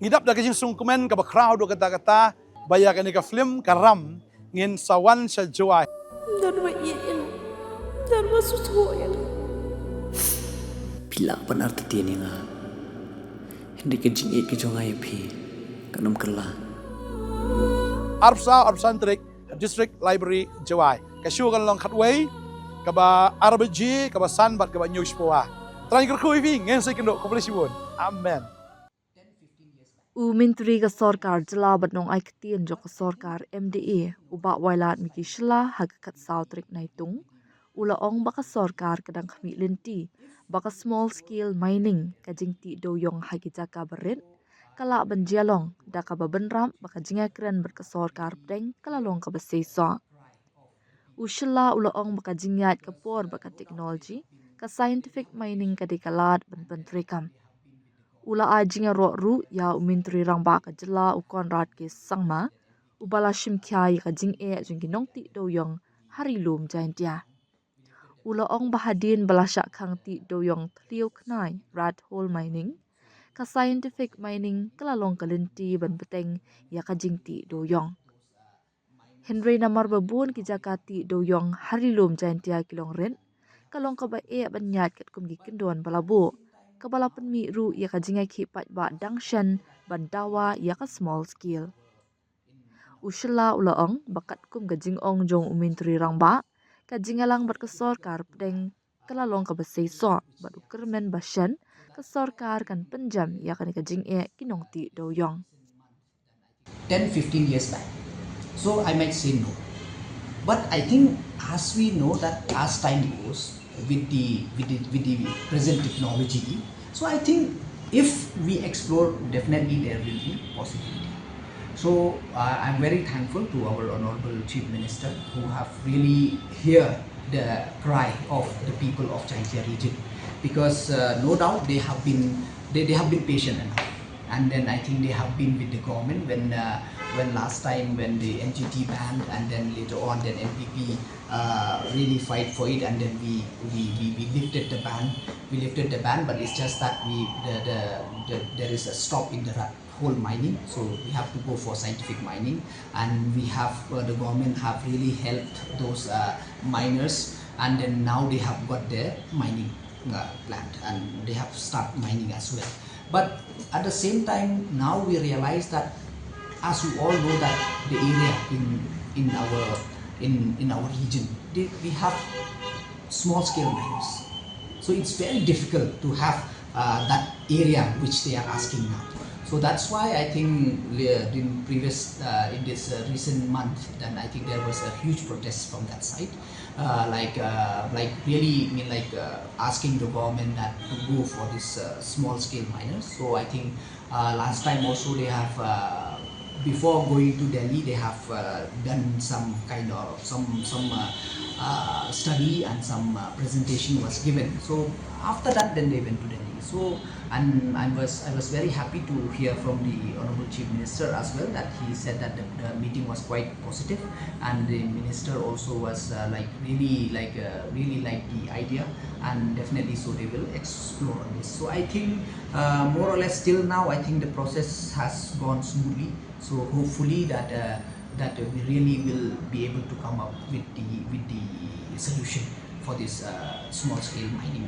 Ngidap da kajing sungkumen ka crowd do kata-kata bayak ni ka film karam ngin sawan sa joy. Dan wa iyan. Dan wa susuyan. Pila benar tetiani nga. Hindi ka jingit ka jong ayapi. Kanam kala. Arpsantrik District Library Jawai. Kasyugan lang katway, kaba RBG, kaba Sanbat, kaba News Poa. Terakhir kerkui vi, ngin sa kendo komplisibun. Amen. Menteri ka sarkar jela batnong ai ketien jo ka sarkar MDA uba Wailadmiki Syllad hagakat sautrik naitung ula ong baka sarkar kadang kami lenti baka small scale mining ka jingtih dewïong hagi jaka berit kala banjialong da ka babenram baka jinga keren berkesorkar pedeng kalalong ka besesa. Syllad ula ong baka jingat ka por baka teknologi ka scientific mining ka dikalat pentrikam. Ula ajinga ru ya menteri rang ba ka jela ukon rat ke sangma ubala shim kya ka jing jingki nongti dewïong hari lum jaintia. Ula ong bahadin balasyak khang ti dewïong tliu knai rat hole mining ka scientific mining kalalong kalenti ban beteng ya ka jingtih dewïong. Henry namar babun ki jakati dewïong hari lum jaintia kilong ren kalong ka ba banyat kat kumgi kendon balabu. Kabala penmi ru ya ka jingai ki pat ba dangshan bandawa ya ka small scale. Syllad ulaong bakat kum ka jingong jong menteri rang ba ka jingalang berkesorkar pedeng kalalong ka besesa badu kermen basyan kesorkar kan penjam ya kan ka jinge kinongti dewïong. 10-15 years back. So I might say no. But I think as we know that as time goes with the present technology, so I think if we explore, definitely there will be possibility. So I'm very thankful to our Honorable Chief Minister who have really heard the cry of the people of Jingtih region, because no doubt they have been patient enough. And then I think they have been with the government when last time when the NGT banned, and then later on then NPP really fight for it, and then we lifted the ban. We lifted the ban, but it's just that there is a stop in the whole mining, so we have to go for scientific mining, and we have the government have really helped those miners, and then now they have got their mining plant and they have start mining as well. But at the same time, now we realize that, as we all know, that the area in our region, we have small scale miners, so it's very difficult to have that area which they are asking now. So that's why I think in this recent month, then I think there was a huge protest from that side, asking the government that to go for this small scale miners. So I think last time also they have before going to Delhi, they have done some kind of study, and some presentation was given. So after that, then they went to Delhi. So and I was very happy to hear from the Honorable Chief Minister as well, that he said that the meeting was quite positive, and the minister also was really liked the idea, and definitely so they will explore on this. So I think more or less till now, I think the process has gone smoothly. So hopefully that we really will be able to come up with the solution for this small scale mining.